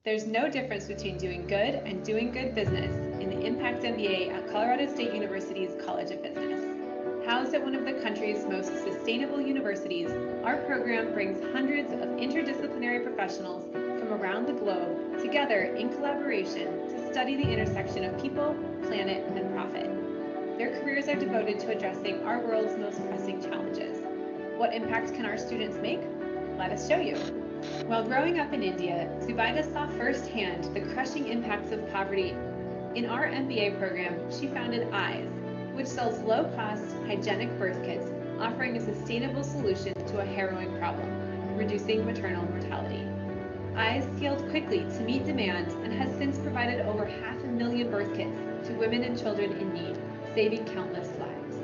There's no difference between doing good and doing good business in the Impact MBA at Colorado State University's College of Business. Housed at one of the country's most sustainable universities, our program brings hundreds of interdisciplinary professionals from around the globe together in collaboration to study the intersection of people, planet, and profit. Their careers are devoted to addressing our world's most pressing challenges. What impact can our students make? Let us show you. While growing up in India, Zubaida saw firsthand the crushing impacts of poverty. In our MBA program, she founded EYES, which sells low-cost, hygienic birth kits, offering a sustainable solution to a harrowing problem, reducing maternal mortality. EYES scaled quickly to meet demand and has since provided over 500,000 birth kits to women and children in need, saving countless lives.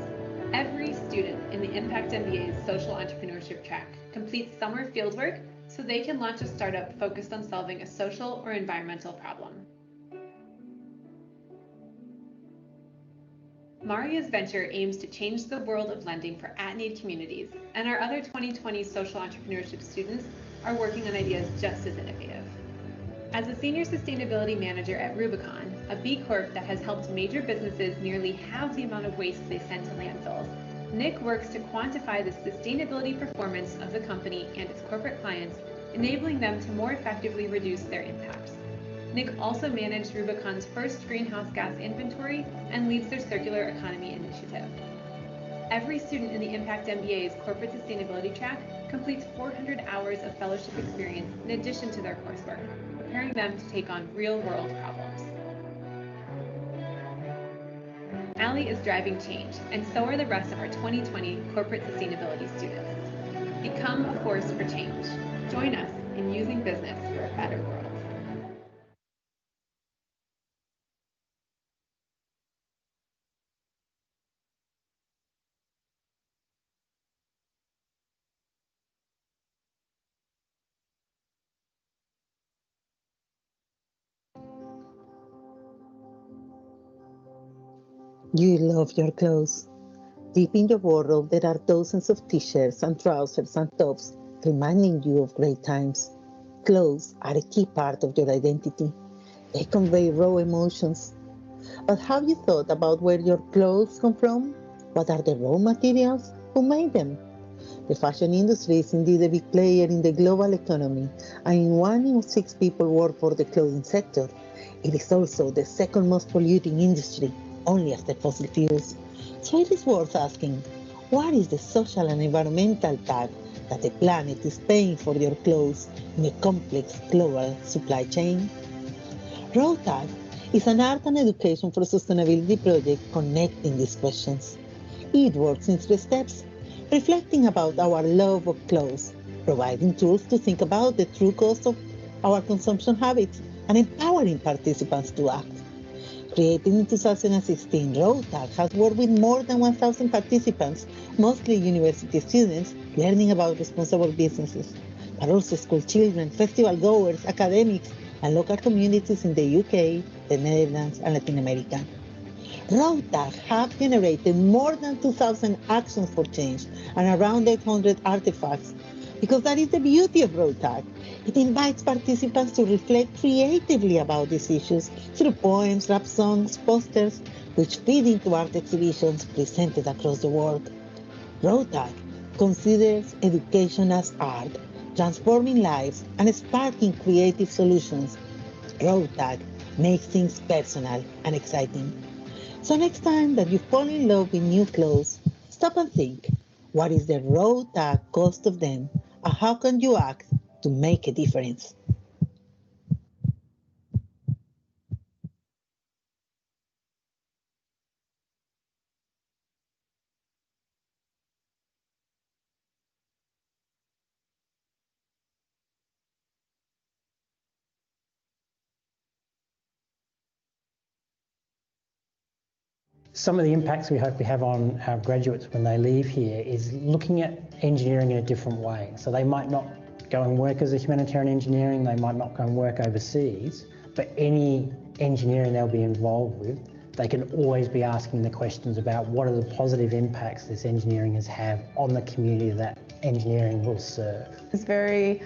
Every student in the Impact MBA's social entrepreneurship track completes summer fieldwork so they can launch a startup focused on solving a social or environmental problem. Maria's venture aims to change the world of lending for at-need communities, and our other 2020 social entrepreneurship students are working on ideas just as innovative. As a senior sustainability manager at Rubicon, a B Corp that has helped major businesses nearly halve the amount of waste they send to landfills, Nick works to quantify the sustainability performance of the company and its corporate clients, enabling them to more effectively reduce their impacts. Nick also managed Rubicon's first greenhouse gas inventory and leads their circular economy initiative. Every student in the Impact MBA's corporate sustainability track completes 400 hours of fellowship experience in addition to their coursework, preparing them to take on real-world problems. Allie is driving change, and so are the rest of our 2020 corporate sustainability students. Become a force for change. Join us in using business for a better world. You love your clothes. Deep in your wardrobe, there are dozens of t-shirts and trousers and tops reminding you of great times. Clothes are a key part of your identity. They convey raw emotions. But have you thought about where your clothes come from? What are the raw materials? Who made them? The fashion industry is indeed a big player in the global economy, and 1 in 6 people work for the clothing sector. It is also the second most polluting industry, only after fossil fuels. So it is worth asking, what is the social and environmental tag that the planet is paying for your clothes in a complex global supply chain? Road Tag is an art and education for sustainability project connecting these questions. It works in 3 steps, reflecting about our love of clothes, providing tools to think about the true cost of our consumption habits, and empowering participants to act. Created in 2016, Road Tag has worked with more than 1,000 participants, mostly university students, learning about responsible businesses, but also school children, festival goers, academics, and local communities in the UK, the Netherlands, and Latin America. Road Tag have generated more than 2,000 actions for change and around 800 artifacts. Because that is the beauty of Road Tag. It invites participants to reflect creatively about these issues through poems, rap songs, posters, which feed into art exhibitions presented across the world. Road Tag considers education as art, transforming lives and sparking creative solutions. Road Tag makes things personal and exciting. So next time that you fall in love with new clothes, stop and think, what is the Road Tag cost of them, and how can you act to make a difference? Some of the impacts we hope we have on our graduates when they leave here is looking at engineering in a different way. So they might not go and work as a humanitarian engineering, they might not go and work overseas, but any engineering they'll be involved with, they can always be asking the questions about what are the positive impacts this engineering has had on the community that engineering will serve. It's very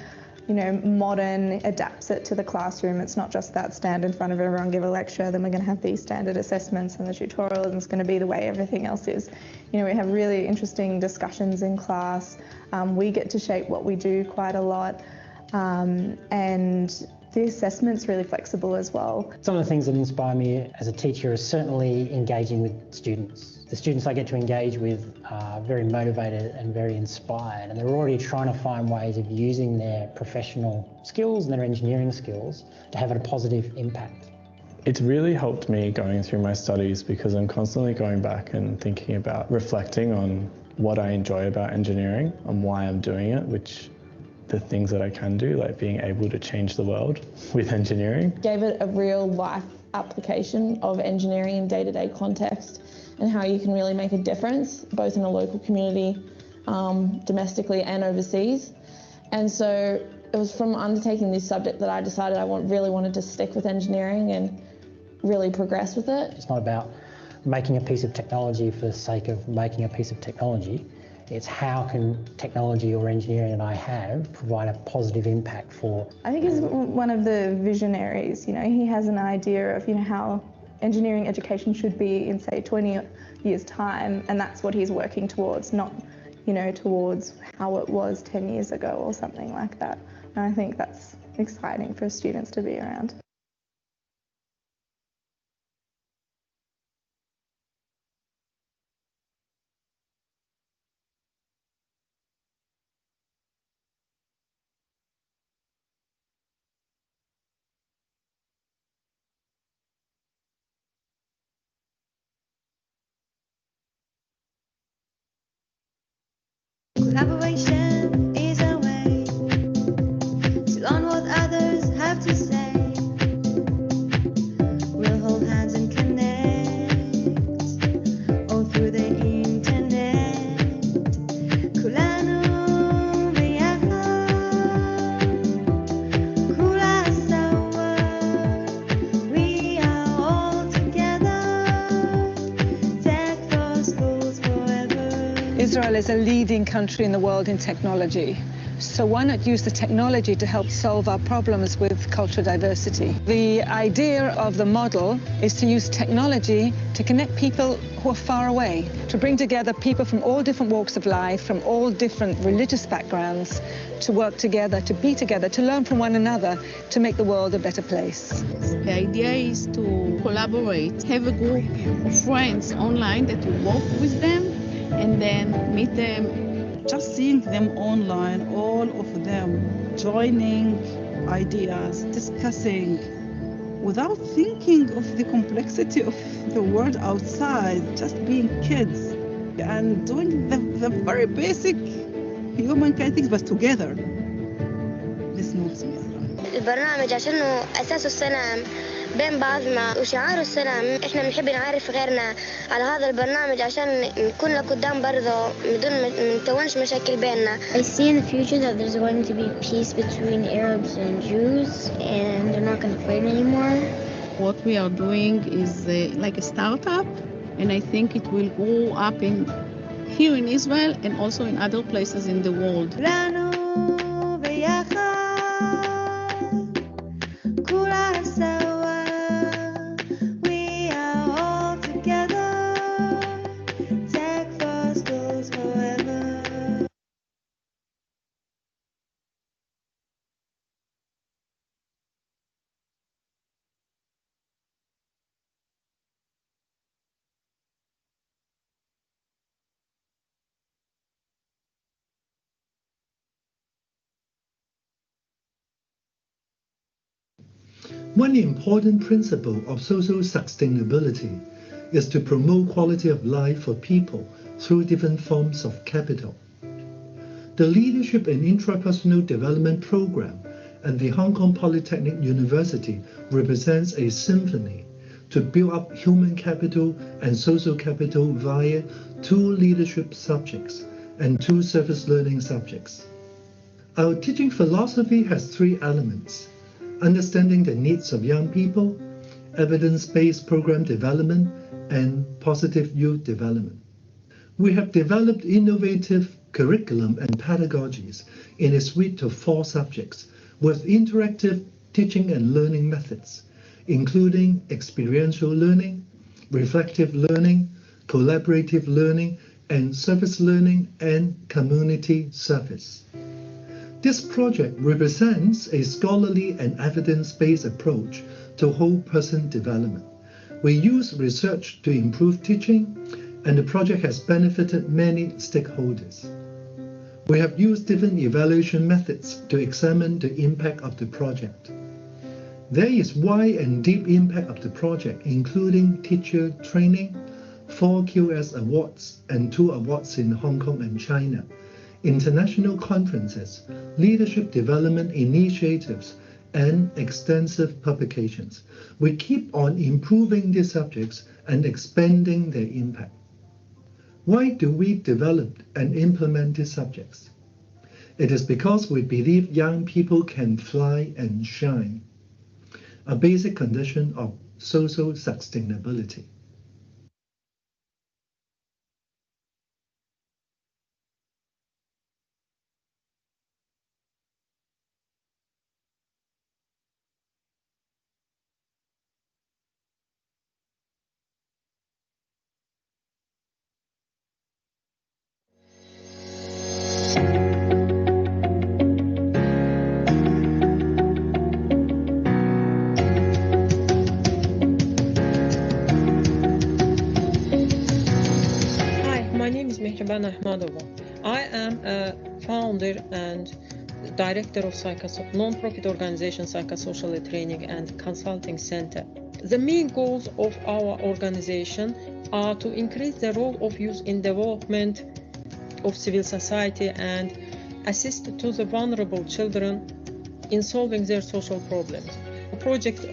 modern, adapts it to the classroom. It's not just that stand in front of everyone, give a lecture, then we're going to have these standard assessments and the tutorials, and it's going to be the way everything else is. We have really interesting discussions in class. We get to shape what we do quite a lot, and the assessment's really flexible as well. Some of the things that inspire me as a teacher is certainly engaging with students. The students I get to engage with are very motivated and very inspired, and they're already trying to find ways of using their professional skills and their engineering skills to have a positive impact. It's really helped me going through my studies because I'm constantly going back and thinking about reflecting on what I enjoy about engineering and why I'm doing it, which the things that I can do, like being able to change the world with engineering. Gave it a real life application of engineering in day-to-day context and how you can really make a difference, both in a local community, domestically and overseas. And so it was from undertaking this subject that I decided I really wanted to stick with engineering and really progress with it. It's not about making a piece of technology for the sake of making a piece of technology. It's how can technology or engineering that I have provide a positive impact for. I think he's one of the visionaries. He has an idea of how engineering education should be in, say, 20 years' time, and that's what he's working towards, not towards how it was 10 years ago or something like that. And I think that's exciting for students to be around. Collaboration is a way to learn what others have to say. We'll hold hands and connect all through the internet. Kulanu biyaha, kula sawa. We are all together. Tech for schools forever. Israel is a leading country in the world in technology. So why not use the technology to help solve our problems with cultural diversity? The idea of the model is to use technology to connect people who are far away, to bring together people from all different walks of life, from all different religious backgrounds, to work together, to be together, to learn from one another, to make the world a better place. The idea is to collaborate, have a group of friends online that you work with them, and then meet them. Just seeing them online, all of them joining ideas, discussing, without thinking of the complexity of the world outside, just being kids and doing the very basic human kind things, but together. This moves me a lot. البرنامج عشانه أساسه السلام بين بعضنا وشعاره السلام. إحنا بنحب نعرف غيرنا على هذا البرنامج عشان نكون لقدام برضه بدون ما نكونش مشاكل بيننا. I see in the future that there's going to be peace between Arabs and Jews, and they're not going to fight anymore. What we are doing is like a startup, and I think it will grow up here in Israel and also in other places in the world. One important principle of social sustainability is to promote quality of life for people through different forms of capital. The Leadership and Intrapersonal Development Program at the Hong Kong Polytechnic University represents a symphony to build up human capital and social capital via 2 leadership subjects and 2 service learning subjects. Our teaching philosophy has 3 elements: understanding the needs of young people, evidence-based program development, and positive youth development. We have developed innovative curriculum and pedagogies in a suite of 4 subjects with interactive teaching and learning methods, including experiential learning, reflective learning, collaborative learning, and service learning and community service. This project represents a scholarly and evidence-based approach to whole person development. We use research to improve teaching, and the project has benefited many stakeholders. We have used different evaluation methods to examine the impact of the project. There is wide and deep impact of the project, including teacher training, 4 QS awards and 2 awards in Hong Kong and China, international conferences, leadership development initiatives, and extensive publications. We keep on improving these subjects and expanding their impact. Why do we develop and implement these subjects? It is because we believe young people can fly and shine, a basic condition of social sustainability. I am a founder and director of non-profit organization Psychosocial Training and Consulting Center. The main goals of our organization are to increase the role of youth in development of civil society and assist to the vulnerable children in solving their social problems. The project,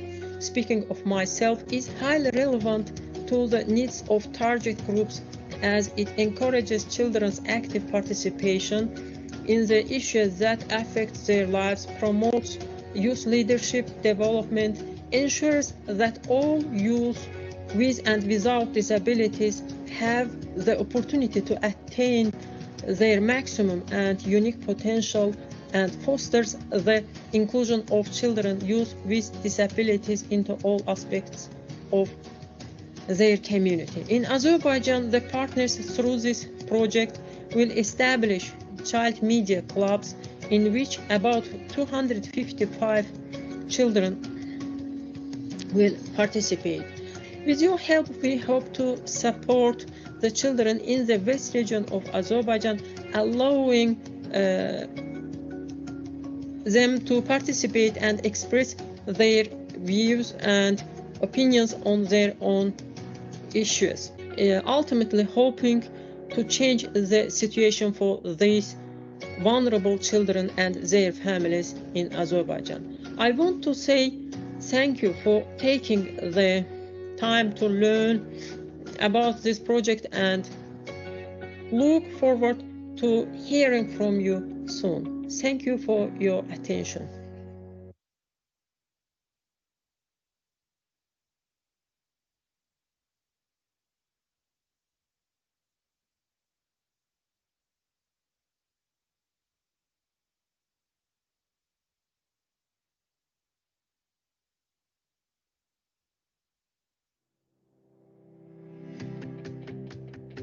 speaking of myself, is highly relevant to the needs of target groups as it encourages children's active participation in the issues that affect their lives, promotes youth leadership development, ensures that all youth with and without disabilities have the opportunity to attain their maximum and unique potential, and fosters the inclusion of children, youth with disabilities into all aspects of their community. In Azerbaijan, the partners through this project will establish child media clubs in which about 255 children will participate. With your help, we hope to support the children in the west region of Azerbaijan, allowing them to participate and express their views and opinions on their own issues, ultimately hoping to change the situation for these vulnerable children and their families in Azerbaijan. I want to say thank you for taking the time to learn about this project and look forward to hearing from you soon. Thank you for your attention.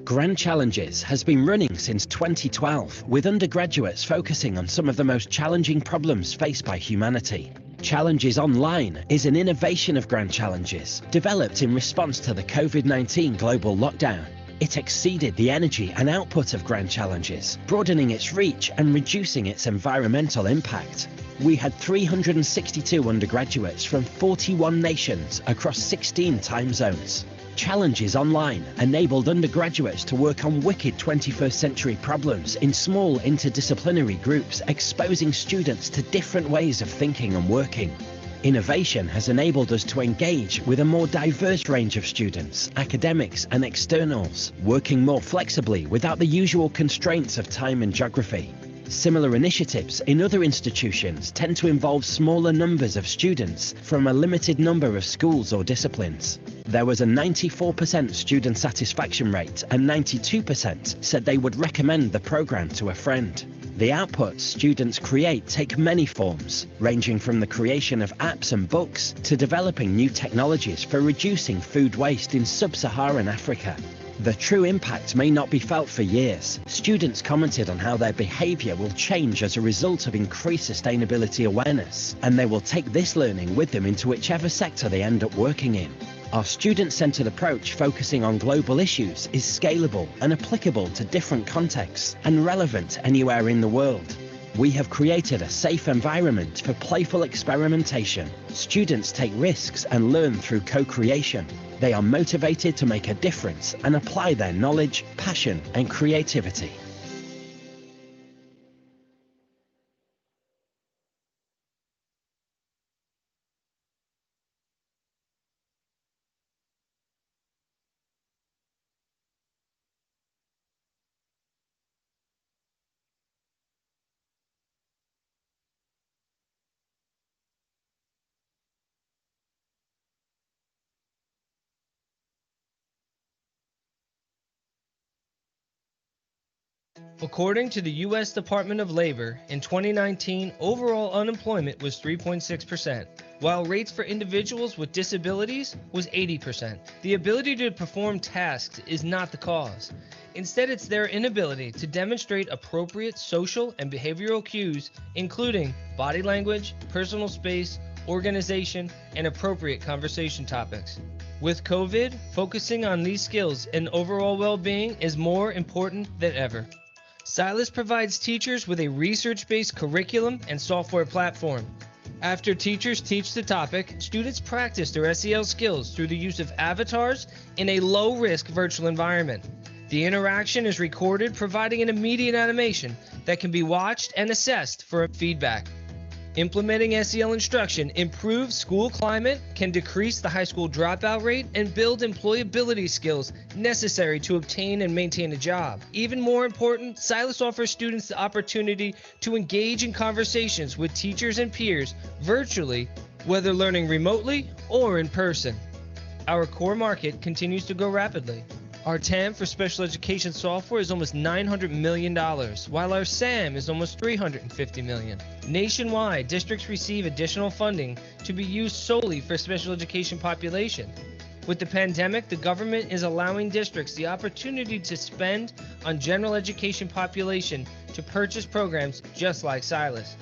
Grand Challenges has been running since 2012, with undergraduates focusing on some of the most challenging problems faced by humanity. Challenges Online is an innovation of Grand Challenges, developed in response to the COVID-19 global lockdown. It exceeded the energy and output of Grand Challenges, broadening its reach and reducing its environmental impact. We had 362 undergraduates from 41 nations across 16 time zones. Challenges Online enabled undergraduates to work on wicked 21st century problems in small interdisciplinary groups, exposing students to different ways of thinking and working. Innovation has enabled us to engage with a more diverse range of students, academics and externals, working more flexibly without the usual constraints of time and geography. Similar initiatives in other institutions tend to involve smaller numbers of students from a limited number of schools or disciplines. There was a 94% student satisfaction rate and 92% said they would recommend the program to a friend. The outputs students create take many forms, ranging from the creation of apps and books to developing new technologies for reducing food waste in sub-Saharan Africa. The true impact may not be felt for years. Students commented on how their behaviour will change as a result of increased sustainability awareness, and they will take this learning with them into whichever sector they end up working in. Our student-centred approach focusing on global issues is scalable and applicable to different contexts and relevant anywhere in the world. We have created a safe environment for playful experimentation. Students take risks and learn through co-creation. They are motivated to make a difference and apply their knowledge, passion and creativity. According to the U.S. Department of Labor, in 2019, overall unemployment was 3.6%, while rates for individuals with disabilities was 80%. The ability to perform tasks is not the cause. Instead, it's their inability to demonstrate appropriate social and behavioral cues, including body language, personal space, organization, and appropriate conversation topics. With COVID, focusing on these skills and overall well-being is more important than ever. Silas provides teachers with a research-based curriculum and software platform. After teachers teach the topic, students practice their SEL skills through the use of avatars in a low-risk virtual environment. The interaction is recorded, providing an immediate animation that can be watched and assessed for feedback. Implementing SEL instruction improves school climate, can decrease the high school dropout rate, and build employability skills necessary to obtain and maintain a job. Even more important, Silas offers students the opportunity to engage in conversations with teachers and peers virtually, whether learning remotely or in person. Our core market continues to grow rapidly. Our TAM for special education software is almost $900 million, while our SAM is almost $350 million. Nationwide, districts receive additional funding to be used solely for special education population. With the pandemic, the government is allowing districts the opportunity to spend on general education population to purchase programs just like Silas.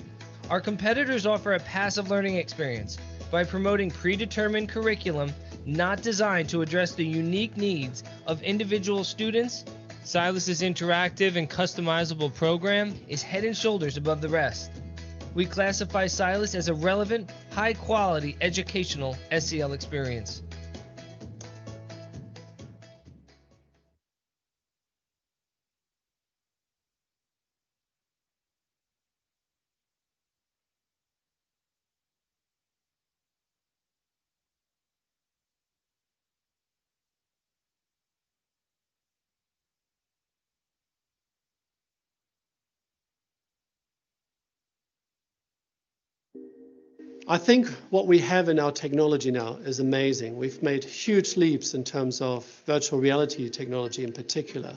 Our competitors offer a passive learning experience by promoting predetermined curriculum not designed to address the unique needs of individual students. Silas's interactive and customizable program is head and shoulders above the rest. We classify Silas as a relevant, high-quality educational SEL experience. I think what we have in our technology now is amazing. We've made huge leaps in terms of virtual reality technology in particular.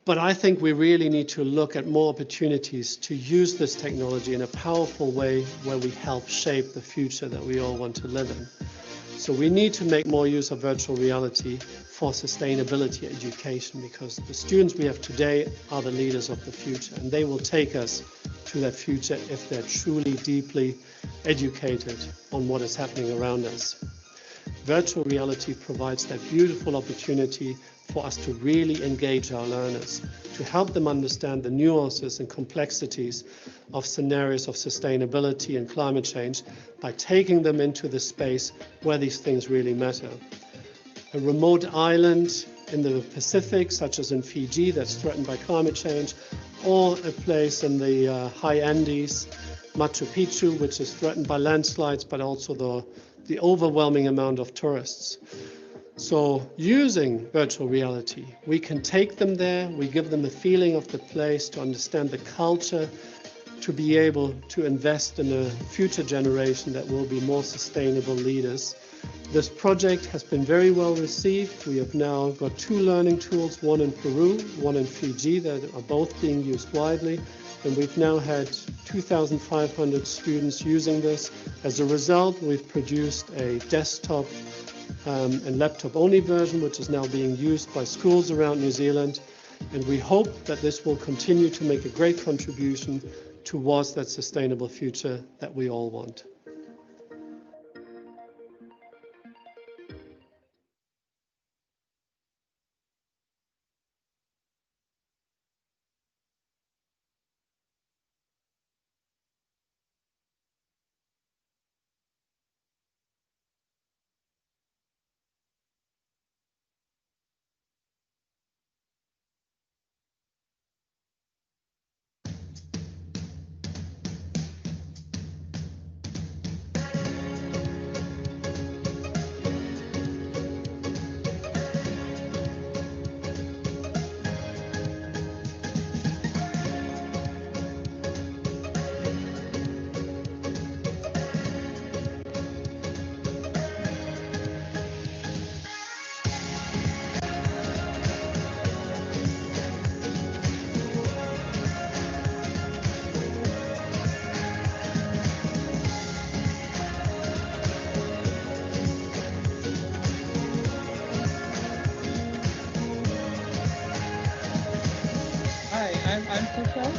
But I think we really need to look at more opportunities to use this technology in a powerful way where we help shape the future that we all want to live in. So we need to make more use of virtual reality for sustainability education, because the students we have today are the leaders of the future, and they will take us to that future if they're truly deeply educated on what is happening around us. Virtual reality provides that beautiful opportunity for us to really engage our learners, to help them understand the nuances and complexities of scenarios of sustainability and climate change by taking them into the space where these things really matter. A remote island in the Pacific, such as in Fiji, that's threatened by climate change, or a place in the high Andes, Machu Picchu, which is threatened by landslides, but also the overwhelming amount of tourists. So using virtual reality, we can take them there, we give them a feeling of the place, to understand the culture, to be able to invest in a future generation that will be more sustainable leaders, This project has been very well received. We have now got 2 learning tools, one in Peru, one in Fiji, that are both being used widely. And we've now had 2,500 students using this. As a result, we've produced a desktop and laptop-only version, which is now being used by schools around New Zealand. And we hope that this will continue to make a great contribution towards that sustainable future that we all want. I'm Paritial.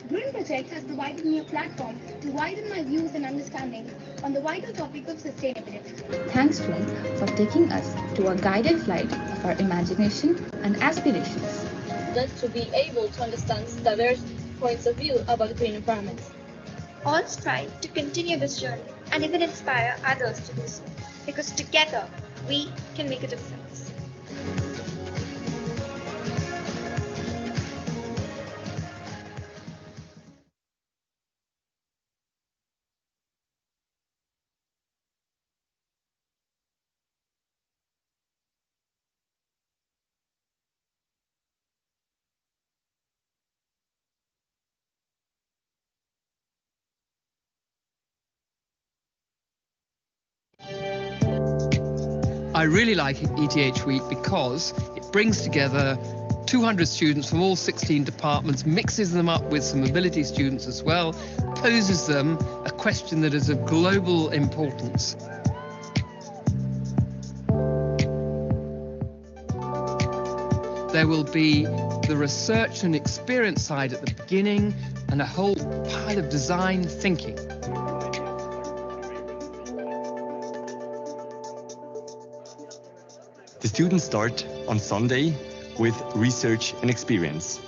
Green Project has provided me a platform to widen my views and understanding on the vital topic of sustainability. Thanks, friends, for taking us to a guided flight of our imagination and aspirations. Just to be able to understand diverse points of view about green environment. All strive to continue this journey and even inspire others to do so, because together we can make a difference. I really like ETH Week because it brings together 200 students from all 16 departments, mixes them up with some mobility students as well, poses them a question that is of global importance. There will be the research and experience side at the beginning and a whole pile of design thinking. The students start on Sunday with research and experience.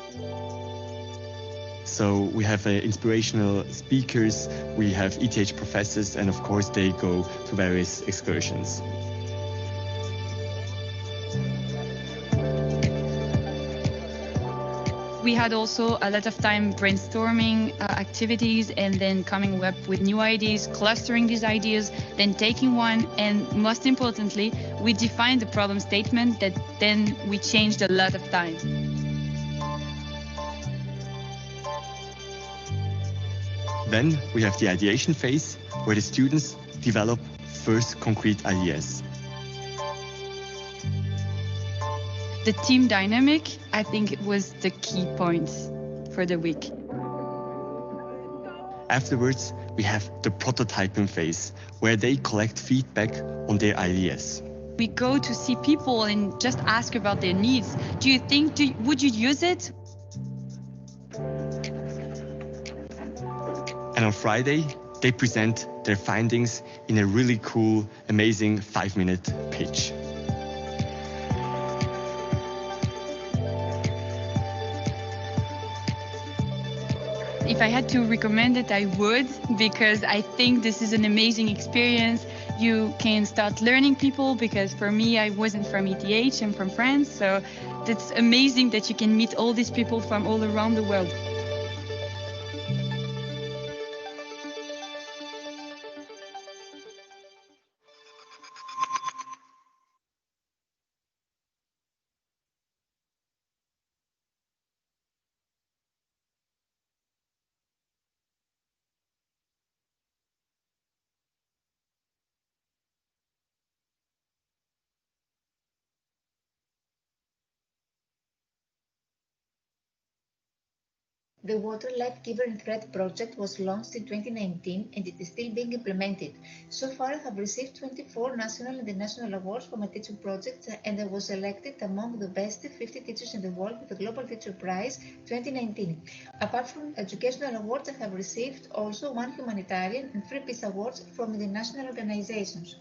So we have inspirational speakers, we have ETH professors, and of course they go to various excursions. We had also a lot of time brainstorming activities and then coming up with new ideas, clustering these ideas, then taking one, and most importantly, we defined the problem statement that then we changed a lot of times. Then we have the ideation phase, where the students develop first concrete ideas. The team dynamic, I think it was the key point for the week. Afterwards, we have the prototyping phase, where they collect feedback on their ideas. We go to see people and just ask about their needs. Do you think, would you use it? And on Friday, They present their findings in a really cool, amazing 5-minute pitch. If I had to recommend it, I would, because I think this is an amazing experience. You can start learning people, because for me, I wasn't from ETH, I'm from France, so it's amazing that you can meet all these people from all around the world. The Water Life Giver and Thread project was launched in 2019 and it is still being implemented. So far, I have received 24 national and international awards for my teaching projects, and I was elected among the best 50 teachers in the world with the Global Teacher Prize 2019. Apart from educational awards, I have received also 1 humanitarian and 3 peace awards from international organizations.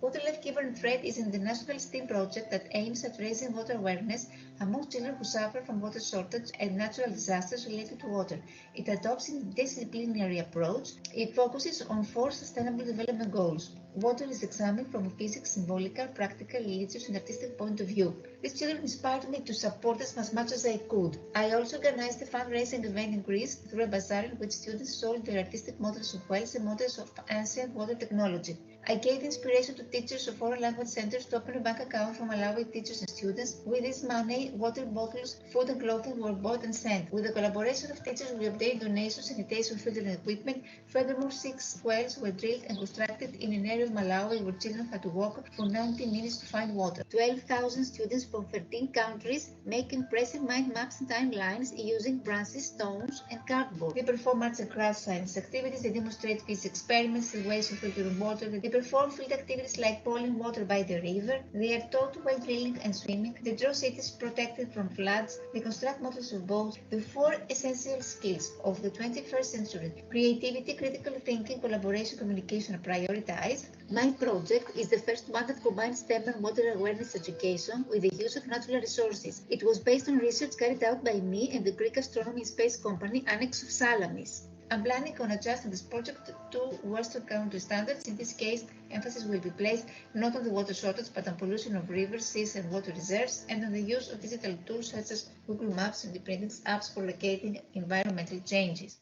Water Life Giver and Thread is an international STEAM project that aims at raising water awareness among children who suffer from water shortage and natural disasters related to water. It adopts a disciplinary approach. It focuses on 4 sustainable development goals. Water is examined from a physics, symbolical, practical, religious, and artistic point of view. These children inspired me to support us as much as I could. I also organized a fundraising event in Greece through a bazaar in which students sold their artistic models of wells and models of ancient water technology. I gave inspiration to teachers of foreign language centers to open a bank account for Malawi teachers and students. With this money, water bottles, food and clothing were bought and sent. With the collaboration of teachers, we obtained donations, sanitation, food and equipment. Furthermore, 6 wells were drilled and constructed in an area of Malawi where children had to walk for 90 minutes to find water. 12,000 students from 13 countries make impressive mind maps and timelines using branches, stones, and cardboard. They perform arts and crafts science activities. They demonstrate physics experiments, the ways of filtering water. They perform field activities like pulling water by the river. They are taught while drilling and swimming. They draw cities protected from floods. They construct models of boats. The 4 essential skills of the 21st century: creativity, critical thinking, collaboration, communication are prioritized. My project is the first one that combines STEM and water awareness education with the use of natural resources. It was based on research carried out by me and the Greek astronomy and space company Annex of Salamis. I'm planning on adjusting this project to Western country standards. In this case, emphasis will be placed not on the water shortage, but on pollution of rivers, seas, and water reserves, and on the use of digital tools such as Google Maps and 3D printing apps for locating environmental changes.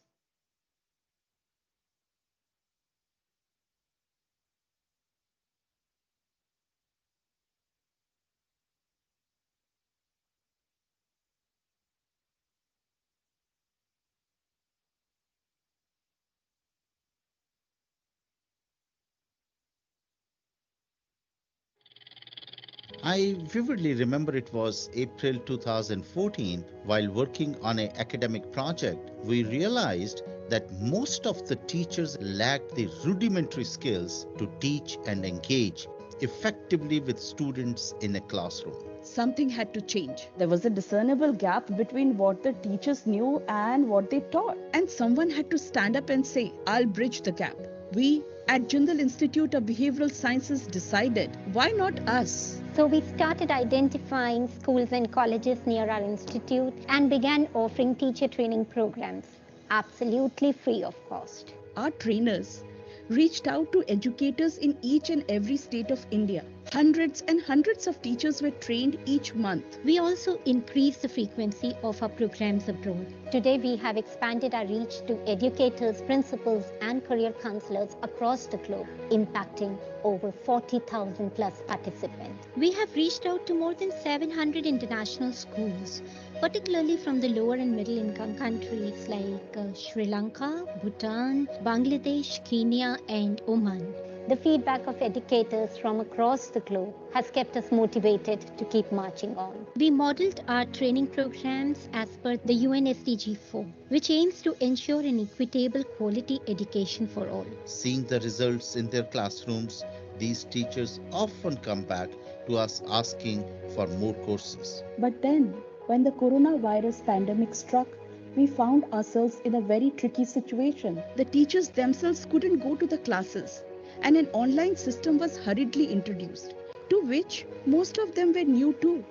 I vividly remember it was April 2014. While working on an academic project, we realized that most of the teachers lacked the rudimentary skills to teach and engage effectively with students in a classroom. Something had to change. There was a discernible gap between what the teachers knew and what they taught. And someone had to stand up and say, I'll bridge the gap. We at Jindal Institute of Behavioral Sciences decided, why not us? So we started identifying schools and colleges near our institute and began offering teacher training programs, absolutely free of cost. Our trainers reached out to educators in each and every state of India. Hundreds and hundreds of teachers were trained each month. We also increased the frequency of our programs abroad. Today we have expanded our reach to educators, principals, and career counselors across the globe, impacting over 40,000 plus participants. We have reached out to more than 700 international schools, particularly from the lower and middle income countries like Sri Lanka, Bhutan, Bangladesh, Kenya, and Oman. The feedback of educators from across the globe has kept us motivated to keep marching on. We modeled our training programs as per the UN SDG 4, which aims to ensure an equitable quality education for all. Seeing the results in their classrooms, these teachers often come back to us asking for more courses. But then, when the coronavirus pandemic struck, we found ourselves in a very tricky situation. The teachers themselves couldn't go to the classes, and an online system was hurriedly introduced, to which most of them were new too.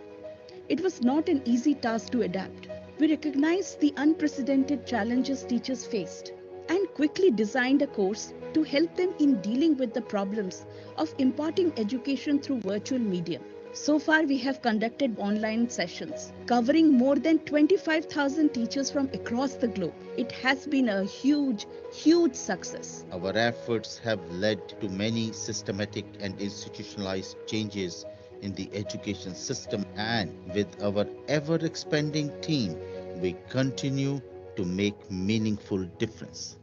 It was not an easy task to adapt. We recognized the unprecedented challenges teachers faced and quickly designed a course to help them in dealing with the problems of imparting education through virtual medium. So far, we have conducted online sessions covering more than 25,000 teachers from across the globe. It has been a huge success. Our efforts have led to many systematic and institutionalized changes in the education system, and with our ever expanding team, we continue to make meaningful difference.